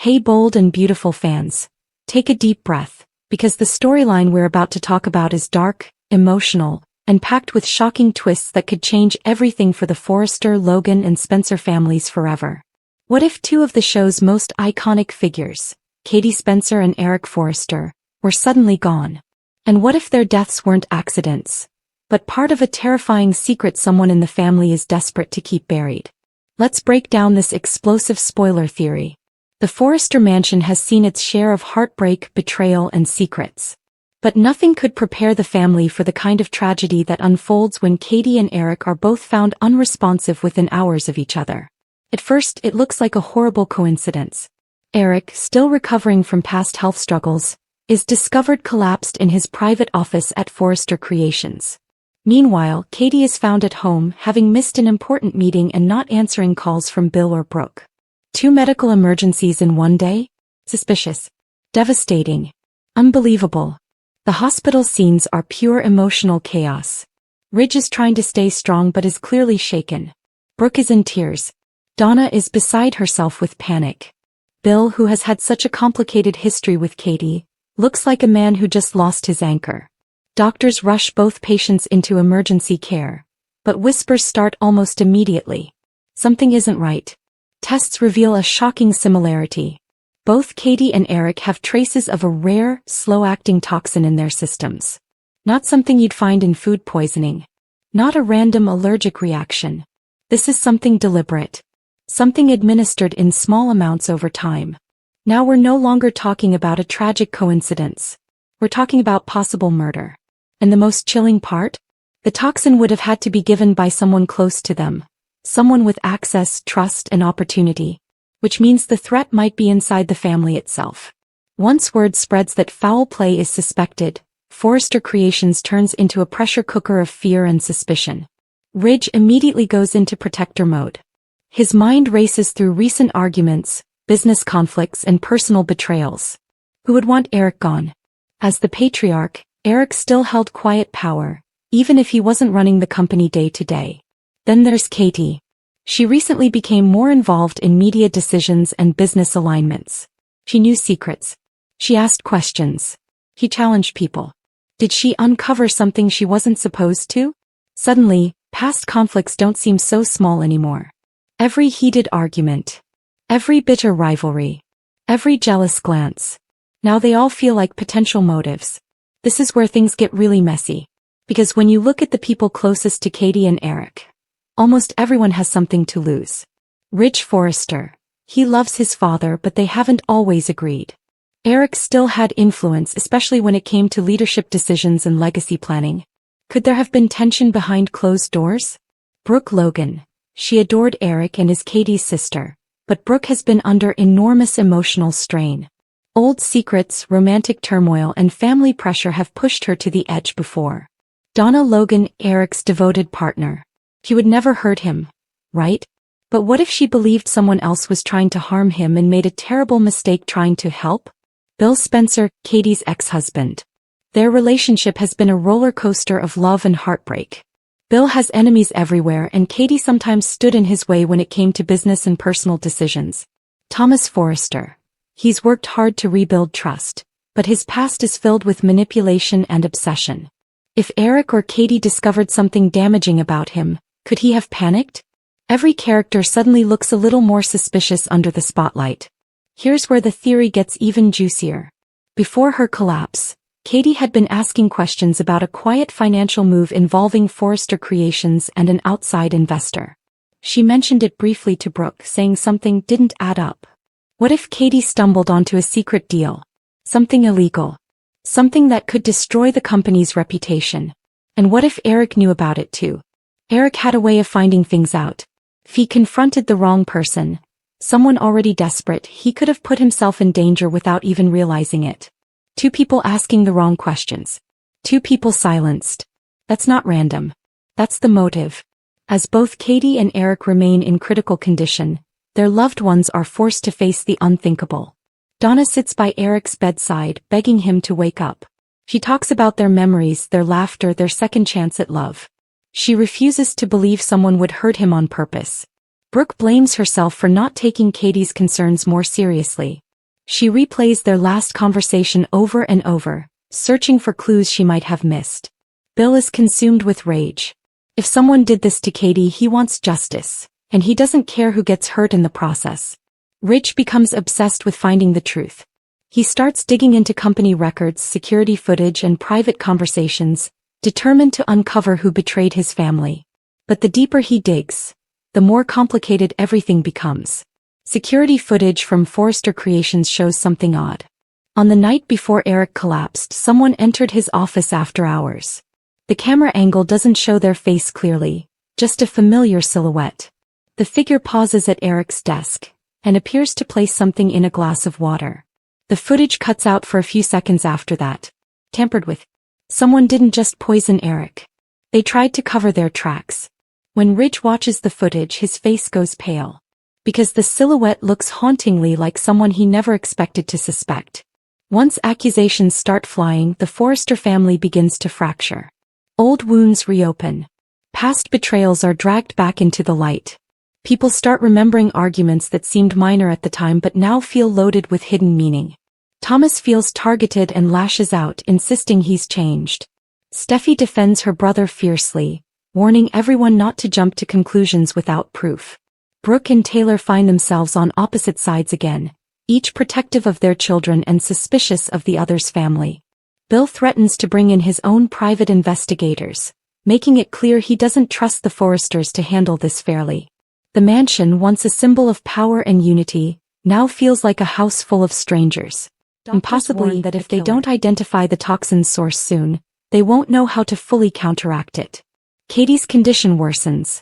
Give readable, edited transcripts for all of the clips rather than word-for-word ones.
Hey bold and beautiful fans, take a deep breath, because the storyline we're about to talk about is dark, emotional, and packed with shocking twists that could change everything for the Forrester, Logan, and Spencer families forever. What if two of the show's most iconic figures, Katie Spencer and Eric Forrester, were suddenly gone? And what if their deaths weren't accidents, but part of a terrifying secret someone in the family is desperate to keep buried? Let's break down this explosive spoiler theory. The Forrester mansion has seen its share of heartbreak, betrayal, and secrets. But nothing could prepare the family for the kind of tragedy that unfolds when Katie and Eric are both found unresponsive within hours of each other. At first, it looks like a horrible coincidence. Eric, still recovering from past health struggles, is discovered collapsed in his private office at Forrester Creations. Meanwhile, Katie is found at home, having missed an important meeting and not answering calls from Bill or Brooke. Two medical emergencies in one day? Suspicious. Devastating. Unbelievable. The hospital scenes are pure emotional chaos. Ridge is trying to stay strong but is clearly shaken. Brooke is in tears. Donna is beside herself with panic. Bill, who has had such a complicated history with Katie, looks like a man who just lost his anchor. Doctors rush both patients into emergency care, but whispers start almost immediately. Something isn't right. Tests reveal a shocking similarity. Both Katie and Eric have traces of a rare, slow-acting toxin in their systems. Not something you'd find in food poisoning. Not a random allergic reaction. This is something deliberate. Something administered in small amounts over time. Now we're no longer talking about a tragic coincidence. We're talking about possible murder. And the most chilling part? The toxin would have had to be given by someone close to them. Someone with access, trust, and opportunity. Which means the threat might be inside the family itself. Once word spreads that foul play is suspected, Forrester Creations turns into a pressure cooker of fear and suspicion. Ridge immediately goes into protector mode. His mind races through recent arguments, business conflicts, and personal betrayals. Who would want Eric gone? As the patriarch, Eric still held quiet power, even if he wasn't running the company day to day. Then there's Katie. She recently became more involved in media decisions and business alignments. She knew secrets. She asked questions. He challenged people. Did she uncover something she wasn't supposed to? Suddenly, past conflicts don't seem so small anymore. Every heated argument. Every bitter rivalry. Every jealous glance. Now they all feel like potential motives. This is where things get really messy. Because when you look at the people closest to Katie and Eric, almost everyone has something to lose. Ridge Forrester. He loves his father, but they haven't always agreed. Eric still had influence, especially when it came to leadership decisions and legacy planning. Could there have been tension behind closed doors? Brooke Logan. She adored Eric and is Katie's sister, but Brooke has been under enormous emotional strain. Old secrets, romantic turmoil, and family pressure have pushed her to the edge before. Donna Logan, Eric's devoted partner. She would never hurt him, right? But what if she believed someone else was trying to harm him and made a terrible mistake trying to help? Bill Spencer, Katie's ex-husband. Their relationship has been a roller coaster of love and heartbreak. Bill has enemies everywhere, and Katie sometimes stood in his way when it came to business and personal decisions. Thomas Forrester. He's worked hard to rebuild trust, but his past is filled with manipulation and obsession. If Eric or Katie discovered something damaging about him, could he have panicked? Every character suddenly looks a little more suspicious under the spotlight. Here's where the theory gets even juicier. Before her collapse, Katie had been asking questions about a quiet financial move involving Forrester Creations and an outside investor. She mentioned it briefly to Brooke, saying something didn't add up. What if Katie stumbled onto a secret deal? Something illegal. Something that could destroy the company's reputation. And what if Eric knew about it too? Eric had a way of finding things out. If he confronted the wrong person, someone already desperate, he could have put himself in danger without even realizing it. Two people asking the wrong questions. Two people silenced. That's not random. That's the motive. As both Katie and Eric remain in critical condition, their loved ones are forced to face the unthinkable. Donna sits by Eric's bedside, begging him to wake up. She talks about their memories, their laughter, their second chance at love. She refuses to believe someone would hurt him on purpose. Brooke blames herself for not taking Katie's concerns more seriously. She replays their last conversation over and over, searching for clues she might have missed. Bill is consumed with rage. If someone did this to Katie, he wants justice, and he doesn't care who gets hurt in the process. Rich becomes obsessed with finding the truth. He starts digging into company records, security footage, and private conversations, determined to uncover who betrayed his family. But the deeper he digs, the more complicated everything becomes. Security footage from Forrester Creations shows something odd. On the night before Eric collapsed, someone entered his office after hours. The camera angle doesn't show their face clearly, just a familiar silhouette. The figure pauses at Eric's desk and appears to place something in a glass of water. The footage cuts out for a few seconds after that. Tampered with. Someone didn't just poison Eric. They tried to cover their tracks. When Ridge watches the footage, his face goes pale. Because the silhouette looks hauntingly like someone he never expected to suspect. Once accusations start flying, the Forrester family begins to fracture. Old wounds reopen. Past betrayals are dragged back into the light. People start remembering arguments that seemed minor at the time but now feel loaded with hidden meaning. Thomas feels targeted and lashes out, insisting he's changed. Steffi defends her brother fiercely, warning everyone not to jump to conclusions without proof. Brooke and Taylor find themselves on opposite sides again, each protective of their children and suspicious of the other's family. Bill threatens to bring in his own private investigators, making it clear he doesn't trust the Forresters to handle this fairly. The mansion, once a symbol of power and unity, now feels like a house full of strangers. And possibly that if they don't identify the toxin's source soon, they won't know how to fully counteract it. Katie's condition worsens.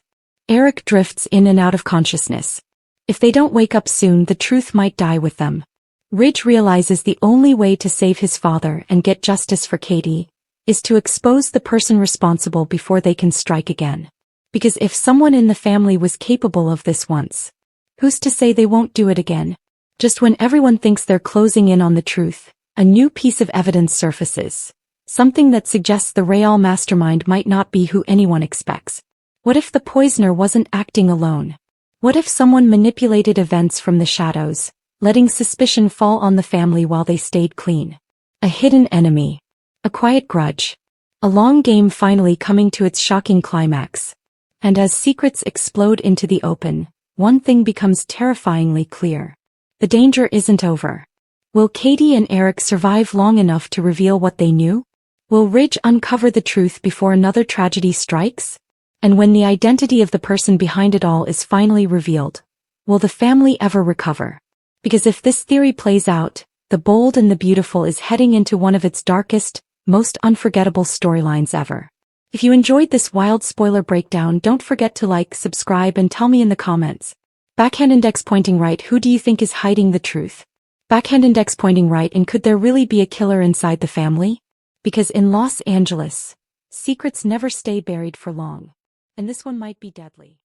Eric drifts in and out of consciousness. If they don't wake up soon, the truth might die with them. Ridge realizes the only way to save his father and get justice for Katie is to expose the person responsible before they can strike again. Because if someone in the family was capable of this once, who's to say they won't do it again? Just when everyone thinks they're closing in on the truth, a new piece of evidence surfaces. Something that suggests the Real mastermind might not be who anyone expects. What if the poisoner wasn't acting alone? What if someone manipulated events from the shadows, letting suspicion fall on the family while they stayed clean? A hidden enemy. A quiet grudge. A long game finally coming to its shocking climax. And as secrets explode into the open, one thing becomes terrifyingly clear. The danger isn't over. Will Katie and Eric survive long enough to reveal what they knew? Will Ridge uncover the truth before another tragedy strikes? And when the identity of the person behind it all is finally revealed, will the family ever recover? Because if this theory plays out, The Bold and the Beautiful is heading into one of its darkest, most unforgettable storylines ever. If you enjoyed this wild spoiler breakdown, don't forget to like, subscribe, and tell me in the comments. Backhand index pointing right, who do you think is hiding the truth? Backhand index pointing right, and could there really be a killer inside the family? Because in Los Angeles, secrets never stay buried for long. And this one might be deadly.